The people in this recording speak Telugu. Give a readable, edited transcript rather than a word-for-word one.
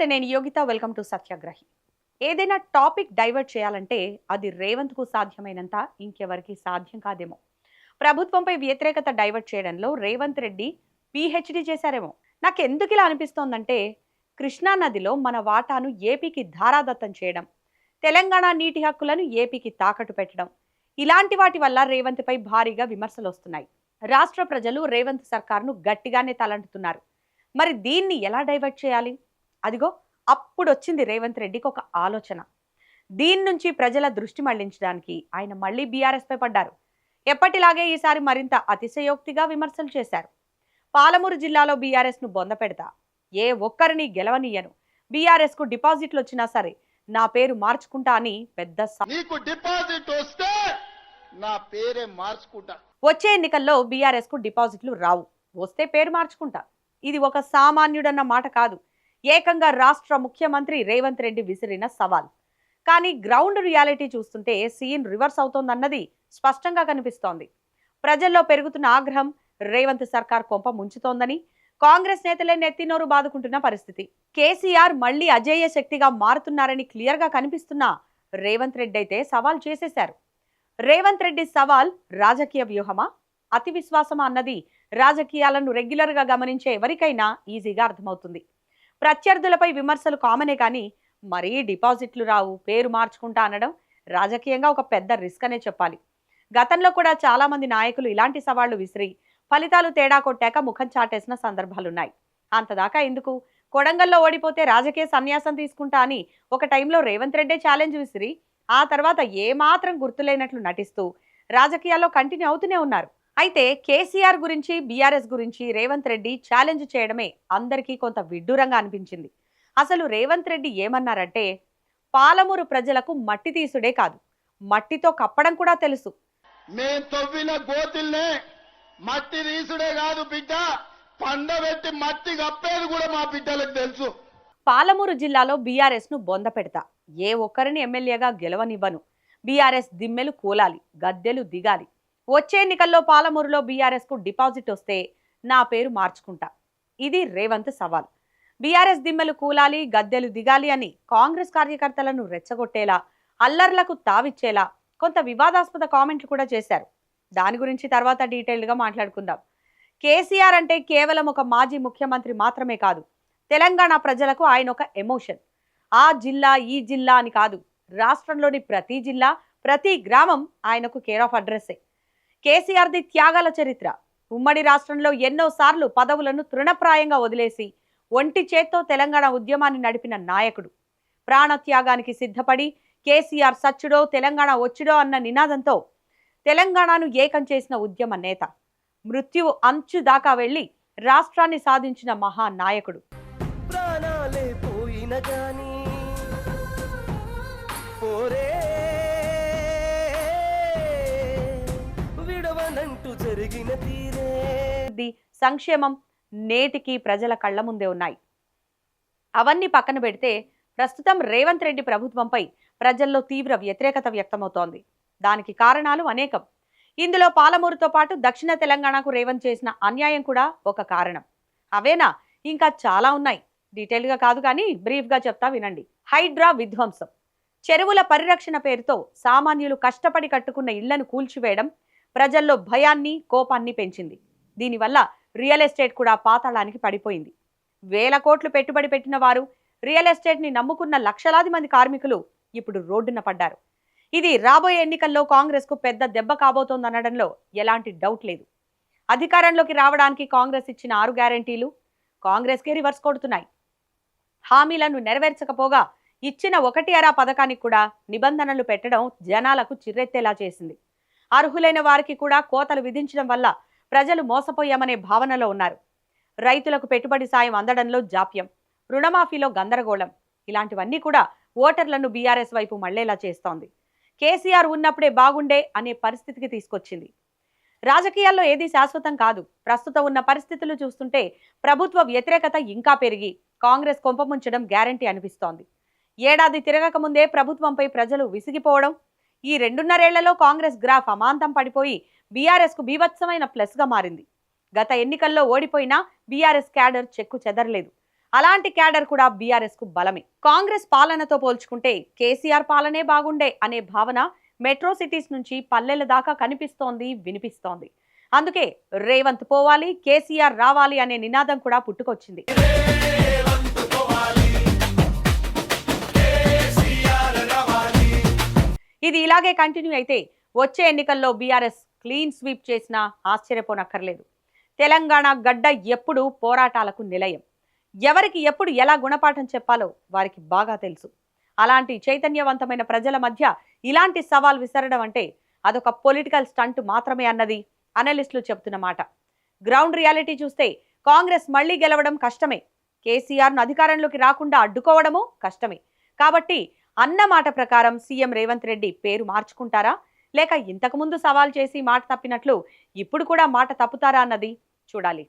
నమస్తే, నేను యోగిత. Welcome to సత్యాగ్రహి. ఏదైనా టాపిక్ డైవర్ట్ చేయాలంటే అది రేవంత్కు సాధ్యమైనంత ఇంకెవరికి సాధ్యం కాదేమో. ప్రభుత్వంపై వ్యతిరేకత డైవర్ట్ చేయడంలో రేవంత్ రెడ్డి పిహెచ్డి చేశారేమో. నాకెందుకు ఇలా అనిపిస్తోందంటే, కృష్ణా నదిలో మన వాటాను ఏపీకి ధారాదత్తం చేయడం, తెలంగాణ నీటి హక్కులను ఏపీకి తాకట్టు పెట్టడం, ఇలాంటి వాటి వల్ల రేవంత్పై భారీగా విమర్శలు వస్తున్నాయి. రాష్ట్ర ప్రజలు రేవంత్ సర్కార్ను గట్టిగానే తలంటుతున్నారు. మరి దీన్ని ఎలా డైవర్ట్ చేయాలి? అదిగో అప్పుడు వచ్చింది రేవంత్ రెడ్డికి ఒక ఆలోచన. దీని నుంచి ప్రజల దృష్టి మళ్లించడానికి ఆయన మళ్ళీ బీఆర్ఎస్ పై పడ్డారు. ఎప్పటిలాగే ఈసారి మరింత అతిశయోక్తిగా విమర్శలు చేశారు. పాలమూరు జిల్లాలో బీఆర్ఎస్ ను బొంద పెడతా, ఏ ఒక్కరిని గెలవనీయను, బీఆర్ఎస్ కు డిపాజిట్లు వచ్చినా సరే నా పేరు మార్చుకుంటా అని పెద్ద డిపాజిట్ వస్తే నా పేరే మార్చుకుంటా. వచ్చే ఎన్నికల్లో బీఆర్ఎస్ కు డిపాజిట్లు రావు, వస్తే పేరు మార్చుకుంటా. ఇది ఒక సామాన్యుడన్న మాట కాదు, ఏకంగా రాష్ట్ర ముఖ్యమంత్రి రేవంత్ రెడ్డి విసిరిన సవాల్. కానీ గ్రౌండ్ రియాలిటీ చూస్తుంటే సీన్ రివర్స్ అవుతోందన్నది స్పష్టంగా కనిపిస్తోంది. ప్రజల్లో పెరుగుతున్న ఆగ్రహం రేవంత్ సర్కార్ కొంప ముంచుతోందని కాంగ్రెస్ నేతలే నెత్తినోరు బాదుకుంటున్న పరిస్థితి. కేసీఆర్ మళ్లీ అజేయ శక్తిగా మారుతున్నారని క్లియర్ గా కనిపిస్తున్న రేవంత్ రెడ్డి అయితే సవాల్ చేసేశారు. రేవంత్ రెడ్డి సవాల్ రాజకీయ వ్యూహమా, అతి విశ్వాసమా అన్నది రాజకీయాలను రెగ్యులర్ గా గమనించే ఎవరికైనా ఈజీగా అర్థమవుతుంది. ప్రత్యర్థులపై విమర్శలు కామనే, కానీ మరీ డిపాజిట్లు రావు, పేరు మార్చుకుంటా అనడం రాజకీయంగా ఒక పెద్ద రిస్క్ అనే చెప్పాలి. గతంలో కూడా చాలా మంది నాయకులు ఇలాంటి సవాళ్లు విసిరి ఫలితాలు తేడా కొట్టాక ముఖం చాటేసిన సందర్భాలున్నాయి. అంతదాకా ఎందుకు, కొడంగల్లో ఓడిపోతే రాజకీయ సన్యాసం తీసుకుంటా అని ఒక టైంలో రేవంత్ రెడ్డి ఛాలెంజ్ విసిరి ఆ తర్వాత ఏమాత్రం గుర్తులేనట్లు నటిస్తూ రాజకీయాల్లో కంటిన్యూ అవుతూనే ఉన్నారు. అయితే కేసీఆర్ గురించి, బీఆర్ఎస్ గురించి రేవంత్ రెడ్డి ఛాలెంజ్ చేయడమే అందరికీ కొంత విడ్డూరంగా అనిపించింది. అసలు రేవంత్ రెడ్డి ఏమన్నారంటే, పాలమూరు ప్రజలకు మట్టి తీసుడే కాదు, మట్టితో కప్పడం కూడా తెలుసు. మేము తవ్విన గోతుల్నే మట్టి తీసుడే కాదు బిడ్డ, పండబెట్టి మట్టి కప్పేది కూడా మా బిడ్డలకు తెలుసు. పాలమూరు జిల్లాలో బీఆర్ఎస్ ను బొంద పెడతా, ఏ ఒక్కరిని ఎమ్మెల్యేగా గెలవనివ్వను, బీఆర్ఎస్ దిమ్మెలు కూలాలి, గద్దెలు దిగాలి, వచ్చే ఎన్నికల్లో పాలమూరులో బీఆర్ఎస్ కు డిపాజిట్ వస్తే నా పేరు మార్చుకుంటా. ఇది రేవంత్ సవాల్. బీఆర్ఎస్ దిమ్మెలు కూలాలి, గద్దెలు దిగాలి అని కాంగ్రెస్ కార్యకర్తలను రెచ్చగొట్టేలా, అల్లర్లకు తావిచ్చేలా కొంత వివాదాస్పద కామెంట్లు కూడా చేశారు. దాని గురించి తర్వాత డీటెయిల్డ్ గా మాట్లాడుకుందాం. కేసీఆర్ అంటే కేవలం ఒక మాజీ ముఖ్యమంత్రి మాత్రమే కాదు, తెలంగాణ ప్రజలకు ఆయన ఒక ఎమోషన్. ఆ జిల్లా ఈ జిల్లా అని కాదు, రాష్ట్రంలోని ప్రతి జిల్లా, ప్రతి గ్రామం ఆయనకు కేర్ ఆఫ్ అడ్రస్సే. కేసీఆర్ది త్యాగాల చరిత్ర. ఉమ్మడి రాష్ట్రంలో ఎన్నోసార్లు పదవులను తృణప్రాయంగా వదిలేసి ఒంటి చేత్తో తెలంగాణ ఉద్యమాన్ని నడిపిన నాయకుడు. ప్రాణత్యాగానికి సిద్ధపడి కేసీఆర్ సచ్చుడో తెలంగాణ వచ్చుడో అన్న నినాదంతో తెలంగాణను ఏకం చేసిన ఉద్యమ నేత. మృత్యువు అంచు దాకా వెళ్లి రాష్ట్రాన్ని సాధించిన మహానాయకుడు. ప్రాణాలే పోయిన గాని విడవనంటూ జరిగిన తీరే సంక్షేమం నేటికి ప్రజల కళ్ల ముందే ఉన్నాయి. అవన్నీ పక్కన పెడితే ప్రస్తుతం రేవంత్ రెడ్డి ప్రభుత్వంపై ప్రజల్లో తీవ్ర వ్యతిరేకత వ్యక్తమవుతోంది. దానికి కారణాలు అనేకం. ఇందులో పాలమూరుతో పాటు దక్షిణ తెలంగాణకు రేవంత్ చేసిన అన్యాయం కూడా ఒక కారణం. అవేనా? ఇంకా చాలా ఉన్నాయి. డీటెయిల్గా కాదు కానీ బ్రీఫ్గా చెప్తా వినండి. హైడ్రా విధ్వంసం, చెరువుల పరిరక్షణ పేరుతో సామాన్యులు కష్టపడి కట్టుకున్న ఇళ్లను కూల్చివేయడం ప్రజల్లో భయాన్ని, కోపాన్ని పెంచింది. దీనివల్ల రియల్ ఎస్టేట్ కూడా పాతాళానికి పడిపోయింది. వేల కోట్లు పెట్టుబడి పెట్టిన వారు, రియల్ ఎస్టేట్ ని నమ్ముకున్న లక్షలాది మంది కార్మికులు ఇప్పుడు రోడ్డున పడ్డారు. ఇది రాబోయే ఎన్నికల్లో కాంగ్రెస్ కు పెద్ద దెబ్బ కాబోతోందనడంలో ఎలాంటి డౌట్ లేదు. అధికారంలోకి రావడానికి కాంగ్రెస్ ఇచ్చిన 6 గ్యారెంటీలు కాంగ్రెస్కే రివర్స్ కొడుతున్నాయి. హామీలను నెరవేర్చకపోగా ఇచ్చిన 1 పథకానికి కూడా నిబంధనలు పెట్టడం జనాలకు చిర్రెత్తేలా చేసింది. అర్హులైన వారికి కూడా కోతలు విధించడం వల్ల ప్రజలు మోసపోయామనే భావనలో ఉన్నారు. రైతులకు పెట్టుబడి సాయం అందడంలో జాప్యం, రుణమాఫీలో గందరగోళం, ఇలాంటివన్నీ కూడా ఓటర్లను బీఆర్ఎస్ వైపు మళ్లేలా చేస్తోంది. కేసీఆర్ ఉన్నప్పుడే బాగుండే అనే పరిస్థితికి తీసుకొచ్చింది. రాజకీయాల్లో ఏది శాశ్వతం కాదు. ప్రస్తుతం ఉన్న పరిస్థితులు చూస్తుంటే ప్రభుత్వ వ్యతిరేకత ఇంకా పెరిగి కాంగ్రెస్ కొంపముంచడం గ్యారంటీ అనిపిస్తోంది. ఏడాది తిరగక ముందే ప్రభుత్వంపై ప్రజలు విసిగిపోవడం, ఈ 2.5 ఏళ్లలో కాంగ్రెస్ గ్రాఫ్ అమాంతం పడిపోయి బీఆర్ఎస్ కు బీభత్సమైన ప్లస్ గా మారింది. గత ఎన్నికల్లో ఓడిపోయినా బీఆర్ఎస్ క్యాడర్ చెక్కు చెదరలేదు. అలాంటి క్యాడర్ కూడా బీఆర్ఎస్ కు బలమే. కాంగ్రెస్ పాలనతో పోల్చుకుంటే కేసీఆర్ పాలనే బాగుండే అనే భావన మెట్రో సిటీస్ నుంచి పల్లెల దాకా కనిపిస్తోంది, వినిపిస్తోంది. అందుకే రేవంత్ పోవాలి, కేసీఆర్ రావాలి అనే నినాదం కూడా పుట్టుకొచ్చింది. ఇది ఇలాగే కంటిన్యూ అయితే వచ్చే ఎన్నికల్లో బీఆర్ఎస్ క్లీన్ స్వీప్ చేసినా ఆశ్చర్యపోనక్కర్లేదు. తెలంగాణ గడ్డ ఎప్పుడు పోరాటాలకు నిలయం. ఎవరికి ఎప్పుడు ఎలా గుణపాఠం చెప్పాలో వారికి బాగా తెలుసు. అలాంటి చైతన్యవంతమైన ప్రజల మధ్య ఇలాంటి సవాల్ విసరడం అంటే అదొక పొలిటికల్ స్టంట్ మాత్రమే అన్నది అనలిస్టులు చెబుతున్న మాట. గ్రౌండ్ రియాలిటీ చూస్తే కాంగ్రెస్ మళ్లీ గెలవడం కష్టమే, కేసీఆర్ను అధికారంలోకి రాకుండా అడ్డుకోవడమూ కష్టమే. కాబట్టి అన్న మాట ప్రకారం సీఎం రేవంత్ రెడ్డి పేరు మార్చుకుంటారా, లేక ఇంతకుముందు సవాల్ చేసి మాట తప్పినట్లు ఇప్పుడు కూడా మాట తప్పుతారా అన్నది చూడాలి.